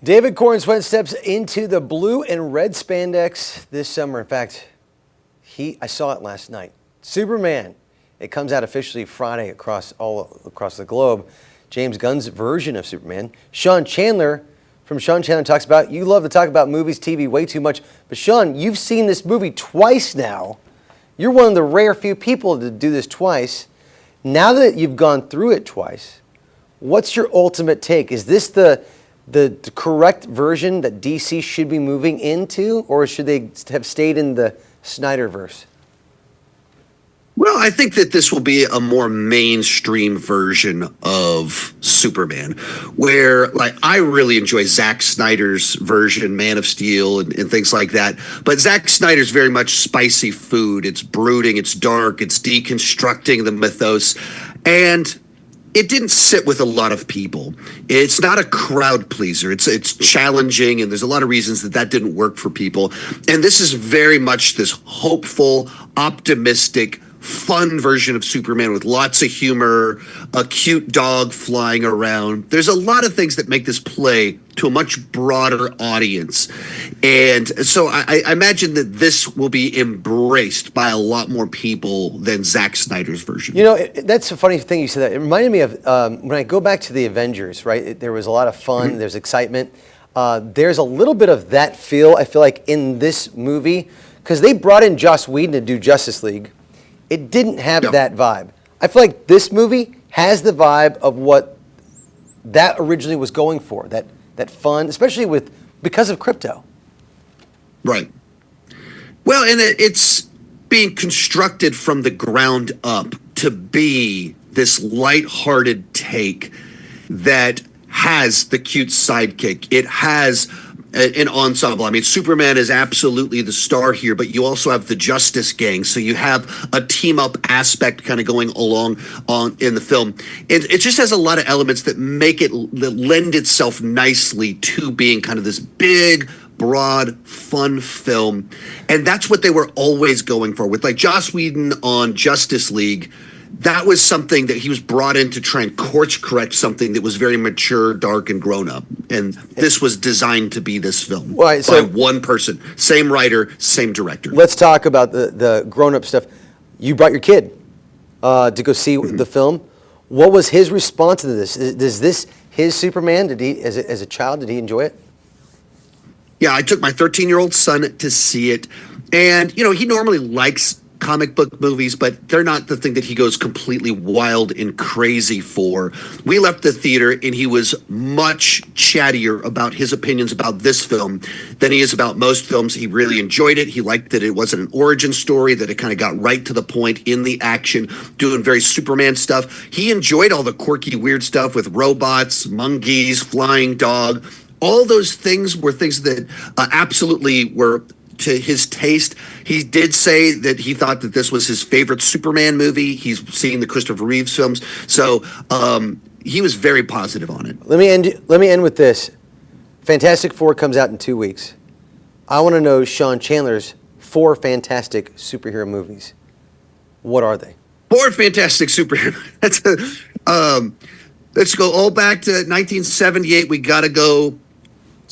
David Cornsweet steps into the blue and red spandex this summer. In fact, I saw it last night. Superman. It comes out officially Friday across the globe. James Gunn's version of Superman. Sean Chandler from Sean Chandler Talks About. You love to talk about movies, TV way too much. But Sean, you've seen this movie twice now. You're one of the rare few people to do this twice. Now that you've gone through it twice, what's your ultimate take? Is this the correct version that DC should be moving into, or should they have stayed in the Snyderverse? Well, I think that this will be a more mainstream version of Superman, where I really enjoy Zack Snyder's version, Man of Steel and things like that. But Zack Snyder's very much spicy food. It's brooding, it's dark, it's deconstructing the mythos. And it didn't sit with a lot of people. It's not a crowd pleaser. It's challenging, and there's a lot of reasons that didn't work for people. And this is very much this hopeful, optimistic, fun version of Superman with lots of humor, a cute dog flying around. There's a lot of things that make this play to a much broader audience. And so I imagine that this will be embraced by a lot more people than Zack Snyder's version. You know, that's a funny thing you said that. It reminded me of when I go back to the Avengers, right? There was a lot of fun, mm-hmm. There's excitement. There's a little bit of that feel, I feel like, in this movie, because they brought in Joss Whedon to do Justice League. It didn't have that vibe. I feel like this movie has the vibe of what that originally was going for, that fun, especially because of crypto. Right. Well, and it's being constructed from the ground up to be this lighthearted take that has the cute sidekick. It has an ensemble. I mean, Superman is absolutely the star here, but you also have the Justice Gang. So you have a team up aspect kind of going along in the film. It just has a lot of elements that that lend itself nicely to being kind of this big, broad, fun film. And that's what they were always going for. With Joss Whedon on Justice League, that was something that he was brought in to try and course correct something that was very mature, dark, and grown up. And this was designed to be this film by one person. Same writer, same director. Let's talk about the grown up stuff. You brought your kid to go see the film. What was his response to this? Is this his Superman? Did he, as a child, did he enjoy it? Yeah, I took my 13-year-old son to see it. And, he normally likes comic book movies, but they're not the thing that he goes completely wild and crazy for. We left the theater and he was much chattier about his opinions about this film than he is about most films. He really enjoyed it. He liked that it wasn't an origin story, that it kind of got right to the point in the action, doing very Superman stuff. He enjoyed all the quirky, weird stuff with robots, monkeys, flying dog. All those things were things that absolutely were to his taste. He did say that he thought that this was his favorite Superman movie. He's seen the Christopher Reeves films, so he was very positive on it. Let me end with this. Fantastic Four comes out in 2 weeks. I want to know Sean Chandler's 4 fantastic superhero movies. What are they? 4 fantastic superhero. Let's go all back to 1978. We got to go.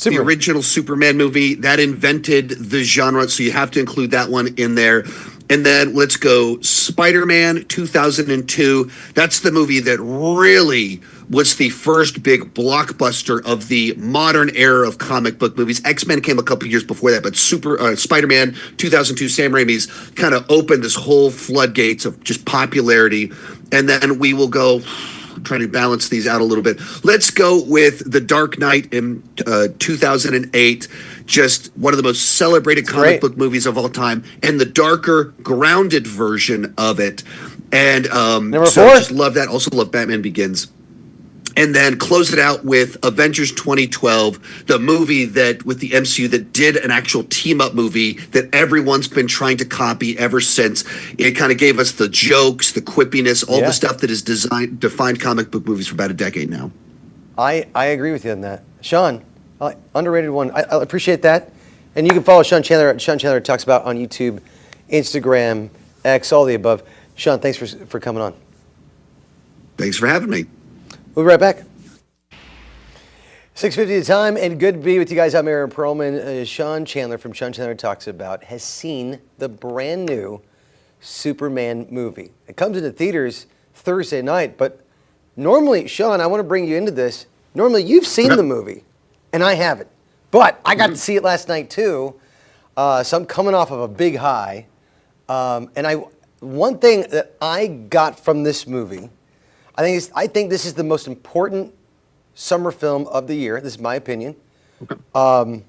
The original Superman movie that invented the genre, so you have to include that one in there. And then let's go Spider-Man 2002. That's the movie that really was the first big blockbuster of the modern era of comic book movies. X-Men came a couple years before that, but Spider-Man 2002, Sam Raimi's, kind of opened this whole floodgates of just popularity. And then we will go, trying to balance these out a little bit. Let's go with The Dark Knight in 2008. Just one of the most celebrated comic book movies of all time, and the darker, grounded version of it. And Number 4. I just love that. Also love Batman Begins. And then close it out with Avengers 2012, the movie that with the MCU that did an actual team-up movie that everyone's been trying to copy ever since. It kind of gave us the jokes, the quippiness, all the stuff that has defined comic book movies for about a decade now. I agree with you on that. Sean, underrated one. I appreciate that. And you can follow Sean Chandler at Sean Chandler Talks About on YouTube, Instagram, X, all the above. Sean, thanks for coming on. Thanks for having me. We'll be right back. 6:50 the time, and good to be with you guys. I'm Aaron Perlman. Sean Chandler from Sean Chandler Talks About has seen the brand new Superman movie. It comes into theaters Thursday night, but normally, Sean, I want to bring you into this. Normally, you've seen the movie, and I haven't. But I got to see it last night, too. So I'm coming off of a big high. One thing that I got from this movie, I think this is the most important summer film of the year. This is my opinion. Okay.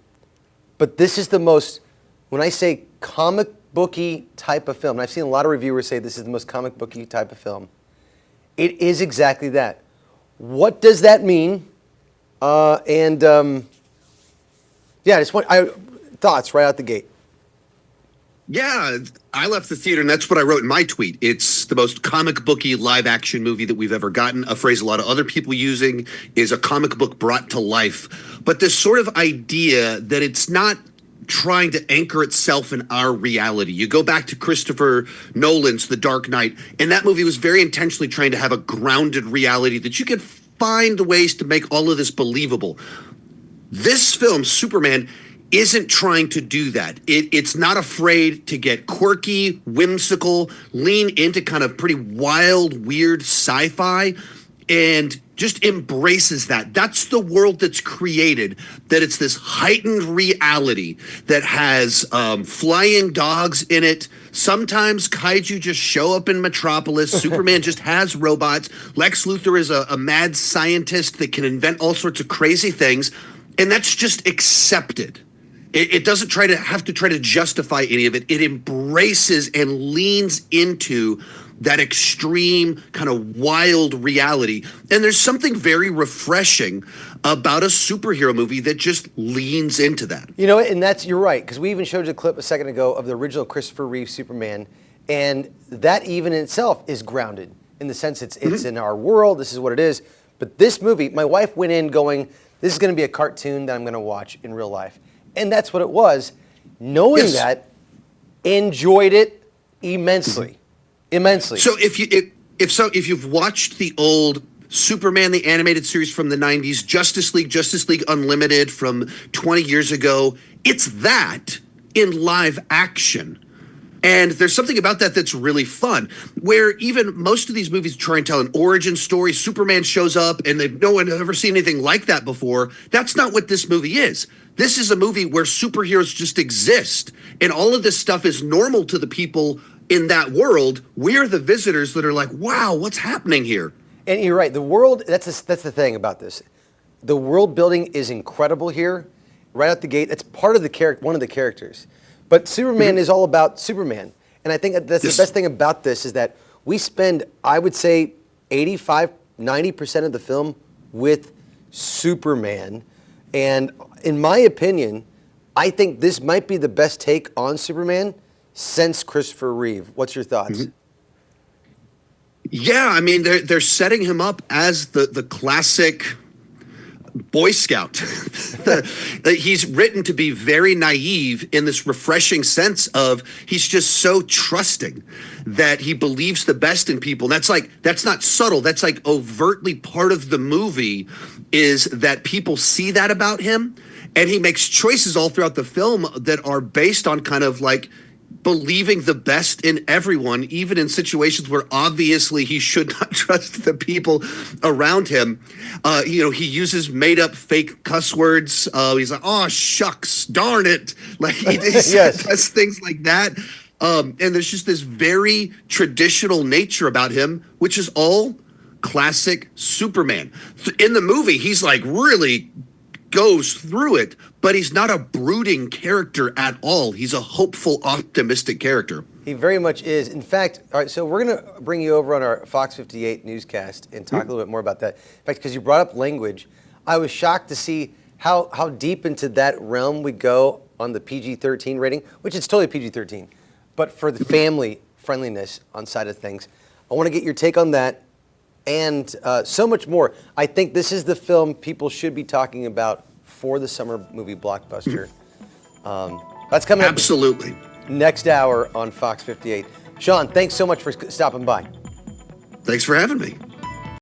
But this is the most, when I say comic booky type of film, and I've seen a lot of reviewers say this is the most comic booky type of film, it is exactly that. What does that mean? Thoughts right out the gate. Yeah, I left the theater, and that's what I wrote in my tweet. It's the most comic booky live action movie that we've ever gotten. A phrase a lot of other people using is a comic book brought to life. But this sort of idea that it's not trying to anchor itself in our reality. You go back to Christopher Nolan's The Dark Knight, and that movie was very intentionally trying to have a grounded reality that you could find ways to make all of this believable. This film, Superman, isn't trying to do that. It's not afraid to get quirky, whimsical, lean into kind of pretty wild, weird sci-fi, and just embraces that. That's the world that's created, that it's this heightened reality that has flying dogs in it. Sometimes kaiju just show up in Metropolis. Superman just has robots. Lex Luthor is a mad scientist that can invent all sorts of crazy things, and that's just accepted. It doesn't try to justify any of it. It embraces and leans into that extreme kind of wild reality. And there's something very refreshing about a superhero movie that just leans into that. You know, and you're right, because we even showed you a clip a second ago of the original Christopher Reeve Superman, and that even in itself is grounded in the sense it's in our world, this is what it is. But this movie, my wife went in going, this is going to be a cartoon that I'm going to watch in real life. And that's what it was. Knowing that, enjoyed it immensely. Immensely. So if you've watched the old Superman the animated series from the 90s, Justice League Unlimited from 20 years ago, it's that in live action. And there's something about that that's really fun, where even most of these movies try and tell an origin story. Superman shows up and no one has ever seen anything like that before. That's not what this movie is. This is a movie where superheroes just exist, and all of this stuff is normal to the people in that world. We're the visitors that are like, wow, what's happening here? And you're right. The world, that's the thing about this. The world building is incredible here. Right out the gate, it's part of one of the characters. But Superman is all about Superman. And I think that's the best thing about this is that we spend, I would say, 85-90% of the film with Superman. And in my opinion, I think this might be the best take on Superman since Christopher Reeve. What's your thoughts? Yeah, I mean, they're setting him up as the classic Boy Scout. He's written to be very naive in this refreshing sense of he's just so trusting that he believes the best in people. That's not subtle. That's like overtly part of the movie is that people see that about him, and he makes choices all throughout the film that are based on kind of like believing the best in everyone, even in situations where obviously he should not trust the people around him. He uses made up fake cuss words. He's like, oh, shucks, darn it. Like he does things like that. And there's just this very traditional nature about him, which is all classic Superman. In the movie, he's like really goes through it, but he's not a brooding character at all. He's a hopeful, optimistic character. He very much is. In fact, all right, so we're going to bring you over on our Fox 58 newscast and talk a little bit more about that. In fact, because you brought up language, I was shocked to see how deep into that realm we go on the PG-13 rating, which is totally PG-13. But for the family friendliness on side of things, I want to get your take on that and so much more. I think this is the film people should be talking about for the summer movie blockbuster. That's coming up. Absolutely. Next hour on Fox 58. Sean, thanks so much for stopping by. Thanks for having me.